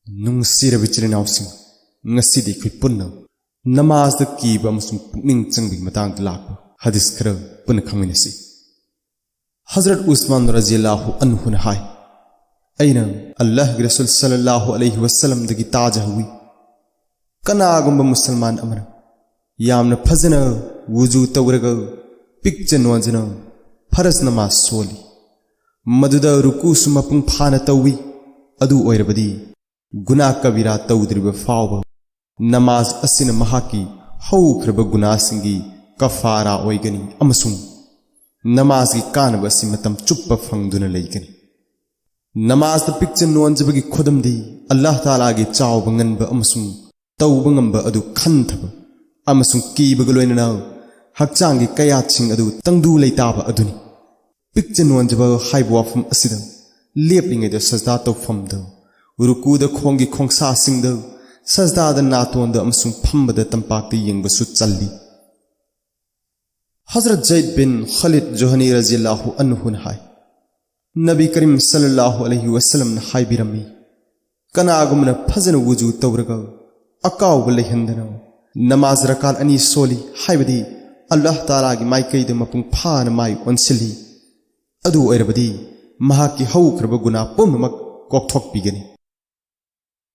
ꯅꯨꯡꯁꯤꯔꯕ ꯏꯆꯤꯜ-ꯏꯅꯥꯎꯁꯤꯡ, ꯉꯁꯤꯗꯤ ꯑꯩꯈꯣꯏ ꯄꯨꯟꯅ ꯅꯃꯥꯖꯗ ꯀꯤꯕ ꯑꯃꯁꯨꯡ ꯄꯨꯛꯅꯤꯡ ꯆꯪꯕꯒꯤ ꯃꯇꯥꯡꯗ ꯂꯥꯛꯄ ꯍꯗꯤꯁ ꯈꯔ ꯄꯨꯟꯅ ꯈꯪꯃꯤꯟꯅꯁꯤ꯫ ꯍꯖꯔꯠ ꯎꯁꯃꯥꯟ ꯔꯖꯤꯌꯜꯂꯥꯍꯨ ꯑꯟꯍꯨꯅ ꯍꯥꯏ, ꯑꯩꯅ ꯑꯜꯂꯥꯍꯒꯤ ꯔꯁꯨꯜ ꯁꯜꯂꯜꯂꯥꯍꯨ ꯑꯂꯩꯍꯤ ꯋꯁꯜꯂꯝꯗꯒꯤ ꯇꯥꯖꯍꯧꯏ, ꯀꯅꯥꯒꯨꯝꯕ ꯃꯨꯁꯜꯃꯥꯟ ꯑꯃꯅ ꯌꯥꯝꯅ ꯐꯖꯅ ꯋꯨꯖꯨ ꯇꯧꯔꯒ ꯄꯤꯛꯆ ꯅꯣꯟꯖꯅ ꯐꯔꯖ ꯅꯃꯥꯖ ꯁꯣꯜꯂꯤ, ꯃꯗꯨꯗ ꯔꯨꯀꯨꯁꯨ ꯃꯄꯨꯡ ꯐꯥꯅ ꯇꯧꯏ, ꯑꯗꯨ ꯑꯣꯏꯔꯕꯗꯤ ꯒꯨꯅꯥ ꯀꯕꯤꯔꯥ ꯇꯧꯗ꯭ꯔꯤꯕ ꯐꯥꯎꯕ ꯅꯃꯥꯖ ꯑꯁꯤꯅ ꯃꯍꯥꯛꯀꯤ ꯍꯧꯈ꯭ꯔꯕ ꯒꯨꯅꯥꯁꯤꯡꯒꯤ ꯀꯐꯥꯔꯥ ꯑꯣꯏꯒꯅꯤ ꯑꯃꯁꯨꯡ ꯅꯃꯥꯖꯒꯤ ꯀꯥꯟꯅꯕ ꯑꯁꯤ ꯃꯇꯝ ꯆꯨꯞꯄ ꯐꯪꯗꯨꯅ ꯂꯩꯒꯅꯤ꯫ ꯅꯃꯥꯖꯗ ꯄꯤꯛꯆ ꯅꯣꯟꯖꯕꯒꯤ ꯈꯨꯗꯝꯗꯤ ꯑꯜꯂꯥꯍ ꯇꯥꯂꯥꯒꯤ ꯆꯥꯎꯕ ꯉꯟꯕ ꯑꯃꯁꯨꯡ ꯇꯧꯕ ꯉꯝꯕ ꯑꯗꯨ ꯈꯟꯊꯕ ꯑꯃꯁꯨꯡ ꯀꯤꯕꯒ ꯂꯣꯏꯅꯅ ꯍꯛꯆꯥꯡꯒꯤ ꯀꯌꯥꯠꯁꯤꯡ ꯑꯗꯨ ꯇꯪꯗꯨ ꯂꯩꯇꯥꯕ ꯑꯗꯨꯅꯤ꯫ ꯄꯤꯛꯆ ꯅꯣꯟꯖꯕ ꯍꯥꯏꯕ ꯋꯥꯐꯝ ꯑꯁꯤꯗ ꯂꯦꯞꯂꯤꯉꯩꯗ ꯁꯖꯗꯥ ꯇꯧꯐꯝꯗ, ꯔꯨꯀꯨꯗ ꯈꯣꯡꯒꯤ ꯈꯣꯡꯁꯥꯁꯤꯡꯗ, ꯁꯖꯗꯥꯗ ꯅꯥꯇꯣꯟꯗ ꯑꯃꯁꯨꯡ ꯐꯝꯕꯗ ꯇꯝꯄꯥꯛꯇ ꯌꯦꯡꯕꯁꯨ ꯆꯜꯂꯤ꯫ ꯍꯖꯔꯠ ꯖꯩꯗ ꯕꯤꯟ ꯈꯥꯂꯤद ꯖꯨꯍꯅꯤ ꯔꯖꯤयल्लाहु अन्हुꯅ ꯍꯥꯏ, नबी करीम सल्लल्लाहु अलैहि वसल्लम हाइबिरमी, कनागुमना फजन वुजू तौरगा अकाउब लेहंदना नमाज रकात अनि सोली हाइबदी अल्लाह ताला की माइकैद मपुंग फान माइ ओनसिली, अदु ओइरबदी महाकी हौख्रब गुना पुमनमक कोकथोकपिगनी।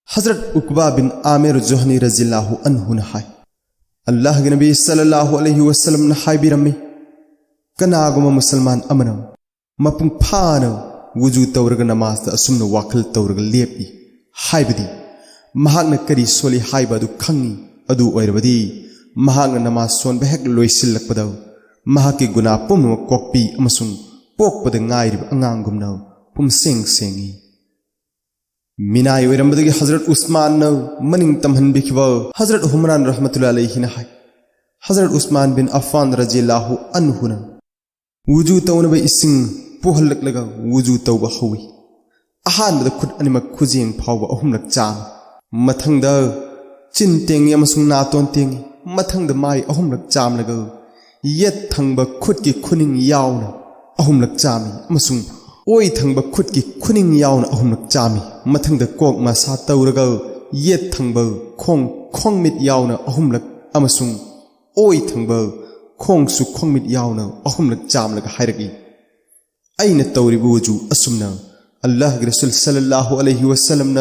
हजरत उकबा बिन आमिर जुहनी रज़ियल्लाहु अन्हुन हाय, अल्लाह के नबी सल्लल्लाहु अलैहि वसल्लम ने हाइबिरमी, कनागुम मुसलमान अमना मपुंग फान वुजू तौरग नमाज असुमन वाखल तौरग लेपी हाइबदी महाकना करी सोली हाइबा अदु खंगी, अदु ओइरबदी महाकना नमाज सोनबा हेक लोइसिल्लकपदा महाकी गुना पुमनमक कोकपी अमसुंग पोकपदा ngairib anganggumna pumseng sengi। मिनाय ओइरमबदगी हजरत उस्मान न मनिंग तमहनबिखिबा हजरत हुमरान रहमतुल्लाह अलैहि न हाय, हजरत उस्मान बिन अफ्फान रज़ियल्लाहु अन्हु न वुजू तौनबा इसिंग पुहल्लकलगा वुजू तौबा हौई। अहानबदा खुद अनिमक खुजेंग फावबा अहुमलक चाम, मथंगदा चिन तेंगी अमसुंग नातोन तेंगी, मथंगदा माय अहुमलक चामलगा येत थंगबा खुद की खुनिंग यावना अहुमलक चामी अमसुंग ओइ थंगबा खुद की खुनिंग यावना अहुमलक चामी, मथंगदा कोक मसा तौरगा येत थंगबा खोंग मिट यावना अहुमलक अमसुंग ओइ थंगबा खोंगसु खोंग मिट यावना अहुमलक चामलगा हायरगी। अइना तौरिबा वुजू असुमना अल्लाह के रसूल सल्लल्लाहु अलैहि वसल्लम न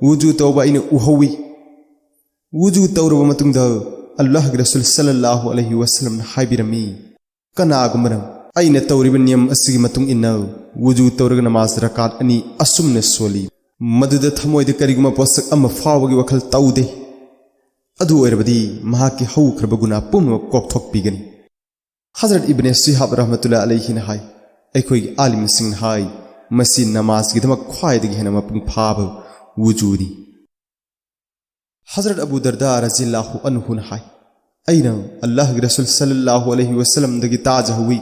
वुजू तौबा अइना उहौई। वुजू तौरबा मतुंगदा अल्लाह के रसूल सल्लल्लाहु अलैहि वसल्लम न हाइबिरमी, कनागुमना अइना तौरिबा नियम असिगी मतुंग इन्ना वुजू तौरगा नमाज रकात अनि असुमना सोली, मदुदा थमोइदा करिगुमा पोसक अमा फावगी वखल तौदे, अदु ओइरबदी महाकी हौख्रबा गुना पुमनमक कोकथोकपिगनी। हजरत इब्ने शिहाब रहमतुल्लाह अलैहि न हाय, अखोइगी आलिमसिंग हाय, मसी नमाजगिदमक ख्वाइदगी हेना मपुंग फाबा वुजूनी। हजरत अबू दरदा रज़ियल्लाहु अन्हु न हाय, अइना अल्लाह के रसूल सल्लल्लाहु अलैहि वसल्लम दगी ताजहुई,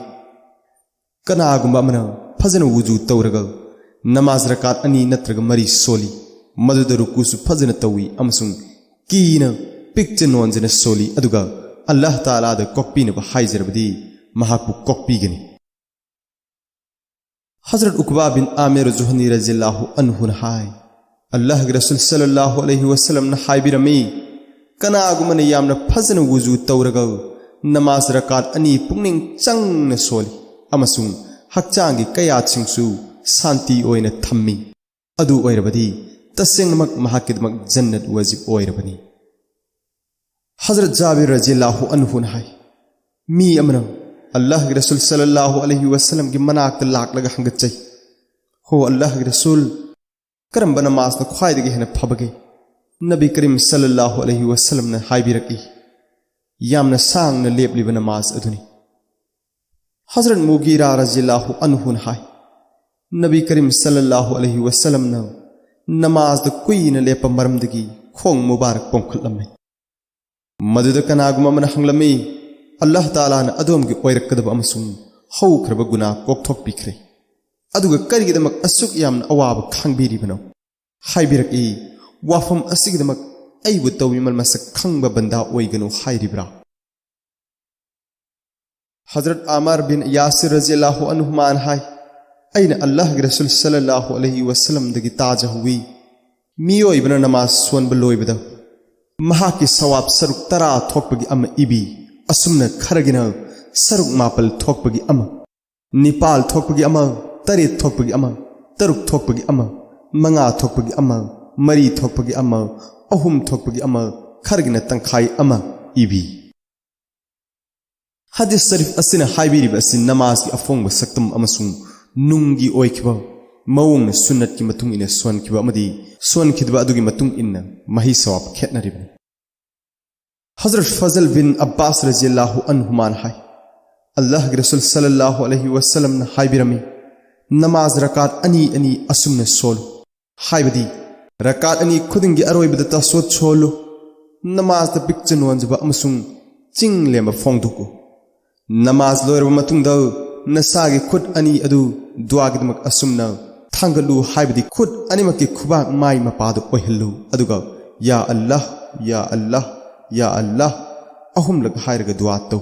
कनागुंबा अमना फजन वुजू तौरगा नमाज रकात अनि नत्रगा मरी सोली, मदुदा रुकुसु फजन तौई अमसुंग कीना पिक्च नोंजना सोली, अदुगा अल्लाह तालादा कोकपीनबा हाइजरबदी महाकु कोकपीगनी। हजरत उकबा बिन आमिर जुहनी रज़ियल्लाहु अन्हु न हाय, अल्लाह के रसूल सल्लल्लाहु अलैहि वसल्लम न हाइबिरमी, कनागुमना यामना फजन वुजू तौरगा नमाज रकात अनि पुंगनिंग चंगना सोली अमसुंग हक्चांगी कयातसिंगसु शांति ओइना थम्मी, अदु ओइरबदी तसेंगमक महाकिदमक जन्नत वाजिब ओइरबनी। हजरत जाबिर रज़ियल्लाहु अन्हु न हाय, मी अमना अल्लाह के रसूल सल्लल्लाहु अलैहि वसल्लम की मनाक लाकलगा हंगचै, हो अल्लाह के रसूल करंबा नमाज न ख्वाइदगी हेना फबगे? नबी करीम सल्लल्लाहु अलैहि वसल्लम न हाइबिरकी, यामना सांगना लेपलिबा नमाज अदुनी। हजरत मुगीरा रज़ियल्लाहु अन्हु न हाय, नबी करीम सल्लल्लाहु अलैहि वसल्लम न नमाज द कुइना लेपा मरमदगी खोंग मुबारक पोंखलम्मे, मदुदा कनागुमा मन हंगलमी, अल्लाह ताला न अदोमगी ओइरकदबा अमसुंग हौख्रबा गुना कोकथोकपिख्रे, अदुगा करिगिदमक असुक यामना अवाबा खांगबिरिबनो हाइबिरकी, वाफम असिगिदमक अइबु तौबिमल मसक खंगबा बंदा ओइगनु हाइरिब्रा। हजरत आमर बिन यासिर रज़ियल्लाहु अन्हुमान हाय, अइना अल्लाह के रसूल सल्लल्लाहु अलैहि वसल्लम दगी ताजहुई, मियोइबना नमाज सोनबा लोइबदा महाकी सवाब सरुक तरा थोकपगी अमा इबी असुमना खरगिना सरुक मापल थोकपगी अमा निपाल थोकपगी अमा तरेत थोकपगी अमा तरुक थोकपगी अमा मंगा थोकपगी अमा मरी थोकपगी अमा अहुम थोकपगी अमा खरगिना तंखाई अमा इबी हदीस शरीफ असिना हाइबिरिबा असि नमाज की अफोंग सक्तम अमसुंग नुंगी ओइखिबा मवंग सुन्नत की मतुंग इने सोनखिबा अमदी सोनखिदबा अदुगी मतुंग इन्ना मही सवाब खेतनरिबनि हजरत फजल बिन अब्बास रज़ियल्लाहु अन्हुमान हाय अल्लाह के रसूल सल्लल्लाहु अलैहि वसल्लम न हाइबिरमी नमाज रकात अनि अनि असुमने सोल हाइबदी रकात अनि खुदिंगी अरोइबदा तसोत सोलो नमाज द पिक्चन वंजबा अमसुंग चिंग लेम फोंगदुको नमाज लोरबा मतुंग द नसागी खुद अनि अदु दुआगिदमक असुमना थांगलु हाइबदी खुद अनिमकी खुबाक माई मपादु ओहल्लु अदुगा या अल्लाह या अल्लाह या अल्लाह अहुम लग हायरगा दुआ तो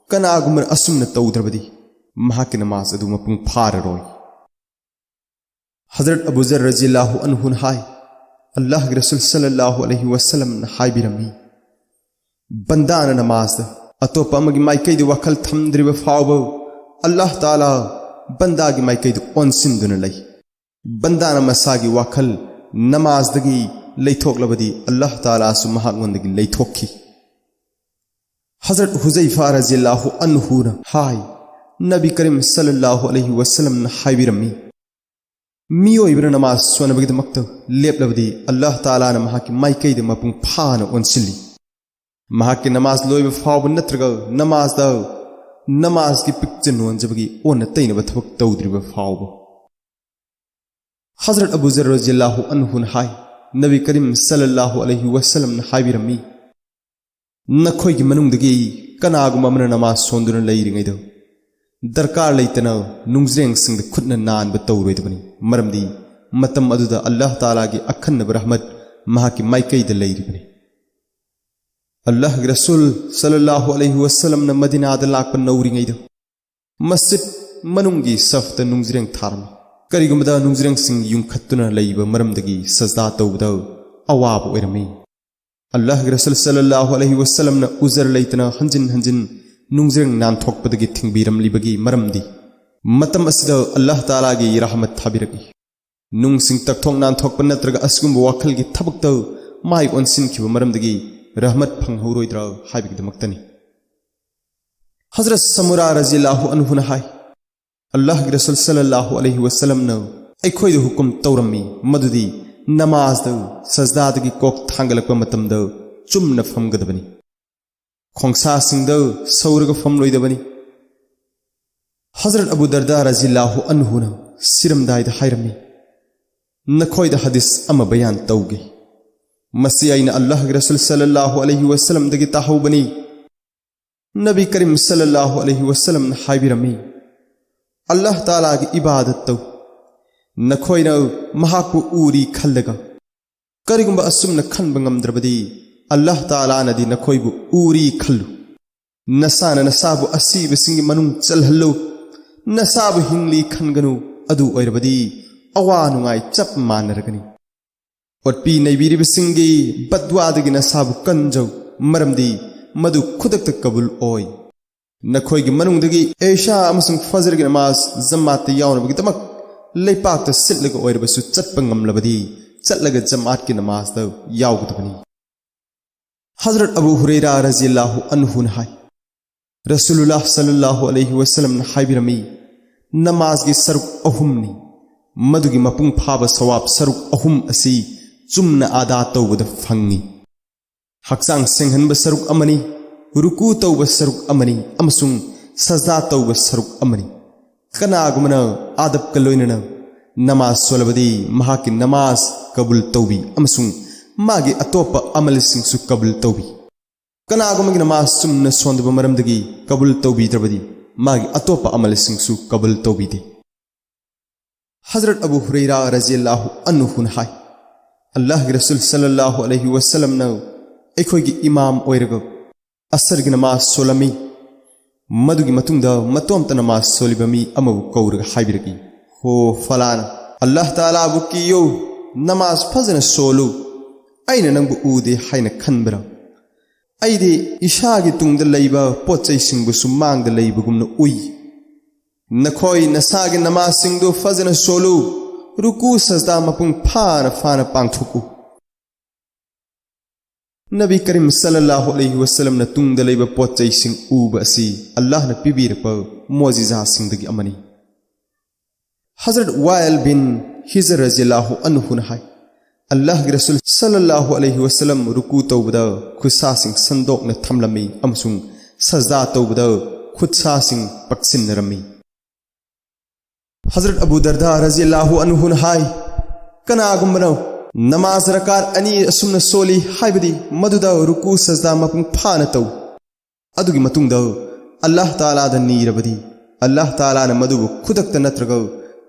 कनागुमर असुमना तौद्रबदी महाकी नमाज अदु मपुंग फाररोय हजरत अबू ज़र रज़ियल्लाहु अन्हु हाय अल्लाह के रसूल सल्लल्लाहु अलैहि वसल्लम हाइबिरमी बंदाना नमाज अतोपा अमगी माइकैदु वखल थमद्रिबा फावबो अल्लाह ताला बंदा की माइकैदु ओनसिंदुना लई बंदाना मसागी वखल नमाज दगी लैथोकलबदी अल्लाह ताला सु महागोंदगी लैथोखी हजरत हुज़ैफा रज़ियल्लाहु अन्हु हाय नबी करीम सल्लल्लाहु अलैहि वसल्लम हाइबिरमी मियोइबना नमाज सोनबगिदमक्ता लेपलबदी अल्लाह ताला न महाकी माइकैद मपुंग फाना ओनसिल्ली महाकी नमाज लोइब फाव नत्रगा नमाज की पिक्चन वंजबगी ओन तैनब थबक तौद्रिब फाव हजरत अबू ज़र रज़ियल्लाहु अन्हु हाय नबी करीम सल्लल्लाहु अलैहि वसल्लम हाइबिरमी नखोइगी मनुंगदगी कनागुम अमना नमाज सोंदुना लैरिङैद दरकार लेतना नुंग्जरेंग सिंग खुदना नानब तौरोइदबनी मरमदी मतम अदुदा अल्लाह ताला की अखन्नब रहमत महाकी माइकैद लैरिबनी अल्लाह के रसूल सल्लल्लाहु अलैहि वसल्लम न मदीनाद लाकप नौरिङैद मस्जिद मनुंगी सफ्त नुंग्जरेंग थारम करिगुमदा नुंग्जरेंग सिंग युंखत्तुना लैब मरमदगी सजदा तौबदा अवाब ओइरमी अल्लाह के रसूल सल्लल्लाहु अलैहि वसल्लम न उजर लेतना हंजिन हंजिन नुंग्जरेंग नानथोकपदगी थिंगबीरमलिबगी मरमदी मतम असिदा अल्लाह ताला की रहमत थाबिरगी नुंग सिंग तकथोंग नानथोकप नत्रगा असगुंब वाखलगी थबकता माइ ओनसिनखिबा मरमदगी रहमत फंगहौरोइद्रा हाइबिगदमक्तनी हजरत समुरा रज़ियल्लाहु अन्हु हाय अल्लाह के रसूल सल्लल्लाहु अलैहि वसल्लम न अखोइद हुकुम तौरमी मदुदी नमाज द सजदादगी कोक थांगलकप मतमद चुमना फमगदबनी खोंसा सिंग सौरग फमलोइदबनी हजरत अबू दरदा रज़ियल्लाहु अन्हु सिरमदाइद हायरमी नखोइद हदीस अमा बयान तौगे मसी आइना अल्लाह के रसूल सल्लल्लाहु अलैहि वसल्लम दगी ताहौबनी नबी करीम सल्लल्लाहु अलैहि वसल्लम हाइबिरमी अल्लाह ताला की इबादत तौ नखोइना महाकु उरी खल्लगा करिगुंबा असुमना खनबा ngamद्रबदी अल्लाह ताला नदी नखोइबु उरी खल्लु नसाना नसाबु असीब सिंगी मनुंग चलहल्लो नसाबु हिंगली खनगनु अदु ओइरबदी अवा नुंगाई चप मानरगनी ओटपी नैबिरिब सिंगी बद्वादगी नसाबु कंजौ मरमदी मदु खुदक कबुल ओय नखोइगी मनुंगदगी ऐशा अमसुंग फजर की नमाज जमात यावनबगिदमक लेपाक सिटलगा ओइरबसु चटपा ngamlabadi चटलगा जमात की नमाज द यावगदबनी हजरत अबू हुरैरा रज़ियल्लाहु अन्हु हाय रसूलुल्लाह सल्लल्लाहु अलैहि वसल्लम हाइबिरमी नमाज की सरुक अहुमनी मदुगी मपुंग फाब सवाब सरुक अहुम असी चुमना आदा तौबद फंगी हक्सांग सेंहनब सरुक अमनी रुकू तौब सरुक अमनी अमसुंग सजदा तौब सरुक अमनी कनागुमना आदब कलोइनना नमाज सोलबदी महाकी नमाज कबूल तौबी अमसुंग मागी अतोपा अमल सिंगसु कबूल तौबी कनागुमगी नमाज चुमना सोंदब मरमदगी कबूल तौबीद्रबदी मागी अतोपा अमल सिंगसु कबूल तौबीदे हजरत अबू हुरैरा रज़ियल्लाहु अन्हु हाय अल्लाह के रसूल सल्लल्लाहु अलैहि वसल्लम न अखोइगी इमाम ओइरगा असरगी नमाज सोलमी मदुगी मतुंगदा मतोमता नमाज सोलिबमी अमबु कौरगा हाइबिरगी हो फलाना अल्लाह ताला बु कियो नमाज फजन सोलू अइना नंगबु उदे हाइना खनबरा अइदे इशागी तुंगद लैबा पोचैसिंगबु सुमांगद लैबगुमना उई नखोई नसागी नमाज सिंगदु फजन सोलू रुकू सजदा मपुंग फाना फाना पांगथुकु नबी करीम सल्लल्लाहु अलैहि वसल्लम न तुंगद लैबा पोचैसिंग उबा असि अल्लाह न पिबिरपा मोजिजा सिंगदगी अमनी हजरत वाइल बिन हिजर रज़ियल्लाहु अन्हु न हाय अल्लाह के रसूल सल्लल्लाहु अलैहि वसल्लम रुकू तौबदा खुसासिंग संदोक न थमलमी अमसुंग सजदा तौबदा खुदसासिंग पक्सिनरमी हजरत अबू दरदा रज़ियल्लाहु अन्हु न हाय कनागुमनो नमाज रकात अनि असुमन सोली हाइबदी मदुदा रुकू सजदा मपुंग फाना तौ अदुगी मतुंगदा अल्लाह ताला दा नीरबदी अल्लाह ताला न मदुबु खुदक्ता नत्रगा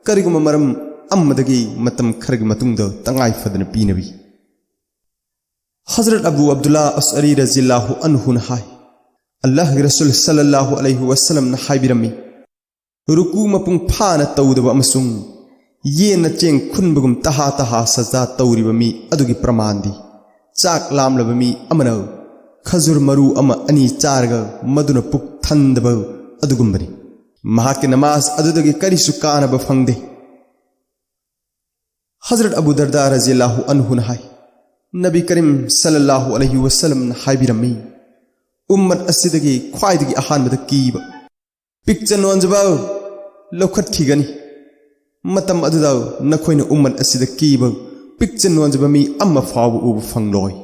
करिगुम मरम अम्मदगी मतम खरगी मतुंगदा तंगाई फदन पीनबी हजरत अबू अब्दुल्ला असअरी रज़ियल्लाहु अन्हु न हाय अल्लाह के रसूल सल्लल्लाहु अलैहि वसल्लम न हाइबिरमी रुकू मपुंग फाना तौदबा अमसुंग ये न चेंग खुनबगुम तहा तहा सजदा तौरिबा मी अदुगी प्रमाणदी चाक लामलबा मी अमना खजुर मरु अमा अनि चारगा मदुना पुक थंदबा अदुगुमबनी महाके नमाज अदुदगी करिसु कानबा फंगदे हजरत अबू दरदा रज़ियल्लाहु अन्हु न हाय नबी करीम सल्लल्लाहु अलैहि वसल्लम न हाइबिरमी उम्मत असिदगी ख्वाइदगी अहानबदा कीबा पिक्चन नोंजबा लौखत खिगनी मतम अदुदा नखोइन उम्मत असिदा कीबा पिक्चन नोंजबा मी अम्मा फावबु उबु फंगलोय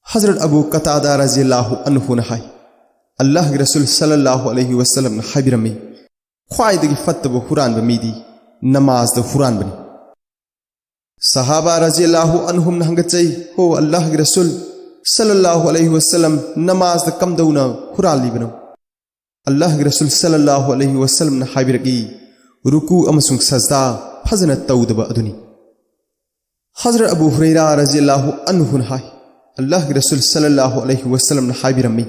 हजरत अबू कतादा रज़ियल्लाहु अन्हु न हाय अल्लाह के रसूल सल्लल्लाहु अलैहि वसल्लम न हाइबिरमी ख्वाइदगी फत्तबा हुरानबा मीदी नमाज द हुरानबनी सहाबा रज़ियल्लाहु अन्हुम न हंगचै हो अल्लाह के रसूल सल्लल्लाहु अलैहि वसल्लम नमाज द कमदौना हुरालिबनो अल्लाह के रसूल सल्लल्लाहु अलैहि वसल्लम न हाइबिरगी रुकू अमसुंग सजदा फजन तौदबा अदुनी हजरत अबू हुरैरा रज़ियल्लाहु अन्हु न हाय अल्लाह के रसूल सल्लल्लाहु अलैहि वसल्लम न हाइबिरमी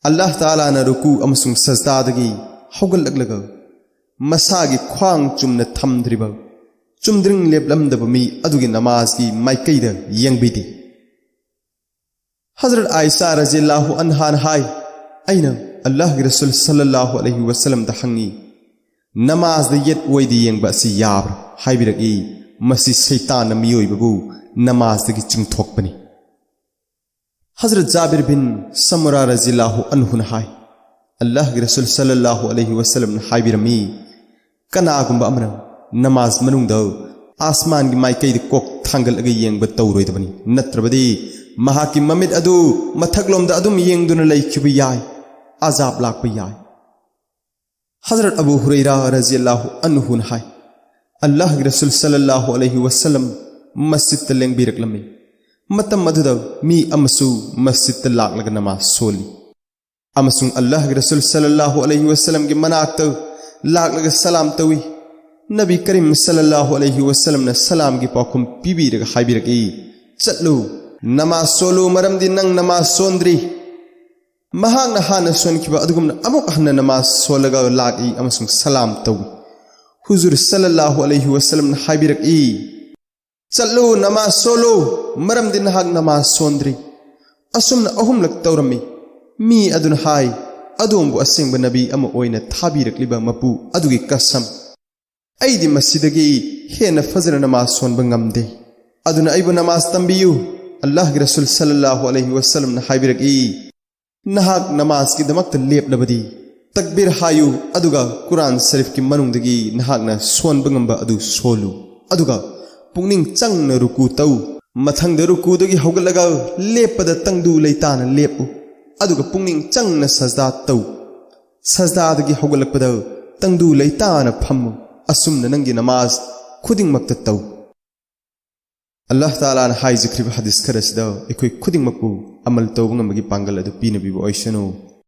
अल्लाह ताला न रुकू अमसुंग सजदादगी हौगलगलगा मसागी ख्वांग चुमना थमद्रिबा चुमद्रिंग लेपलमदबा मी अदुगी नमाज की माइकैदा यंगबिदी हजरत आयशा रज़ियल्लाहु अन्हा न हाय अइना अल्लाह के रसूल सल्लल्लाहु अलैहि वसल्लम दा हंगी नमाज द येत ओइदी यंगबा असि याब्रा हाइबिरगी मसी शैतान मियोइबबु नमाज दगी चिंगथोकबनी हजरत जाबिर बिन समुरा रज़ियल्लाहु अन्हु न हाय अल्लाह के रसूल सल्लल्लाहु अलैहि वसल्लम न हाइबिरमी कनागुंबा अमना नमाज मनुंगदा आसमान की माइकैद कोक थांगलगा येंगबा तौरोइदबनी नत्रबदी महाकी ममित अदु मथकलोमदा अदुम येंगदुना लैखिबा याय आजाब लाकबा याय हजरत अबू हुरैरा रज़ियल्लाहु अन्हु न हाय अल्लाह के रसूल सल्लल्लाहु अलैहि वसल्लम मस्जिद त लेंगबिरकलमी मतम मदुदा मी अमसु मस्जिद त लाकलगा नमाज सोली अमसुंग अल्लाह के रसूल सल्लल्लाहु अलैहि वसल्लम के मनाकत लाकलगा सलाम तवी नबी करीम सल्लल्लाहु अलैहि वसल्लम न सलाम की पाखुम पिबिरगा हाइबिरगी चलु नमाज सोलु मरमदी नंग नमाज सोंद्री महांग न हाना सोनखिबा अदुगुमना अमुक हन्ना नमाज सोलगा लाकी अमसुंग सलाम तवी हुजूर सल्लल्लाहु अलैहि वसल्लम न हाइबिरगी चलु नमाज सोलु मरमदी नहाग नमाज सोंद्री असुमना अहुमलक तौरमी मी अदुन हाय अदोंबु असेंग नबी अमा ओइना थाबिरकलिबा मपु अदुगी कसम अइदी मस्जिदगी हेना फजर नमाज सोनबा ngamde अदुना अइबु नमाज तंबियु अल्लाह के रसूल सल्लल्लाहु अलैहि वसल्लम न हाइबिरगी नहाक नमाज की दमक लेपलबदी तकबीर हायु अदुगा कुरान शरीफ की मनुंगदगी नहाकना सोनबा ngamba अदु सोलु अदुगा पुंगनिंग चंगना रुकू तौ मथंगद रुकूदगी हौगलगा लेपदा तंगदु लैताना लेपु अदुगा पुंगनिंग चंगना सजदा तौ सजदादगी हौगलकपदा तंगदु लैताना फम्मु असुमना नंगी नमाज खुदिंग मक्ता तौ अल्लाह ताला न हाइजिख्रिबा हदीस खरसिदा एखोय खुदिंग मकु अमल तौबा ngambagi पांगल अदु पीनबिबो ओइसनो।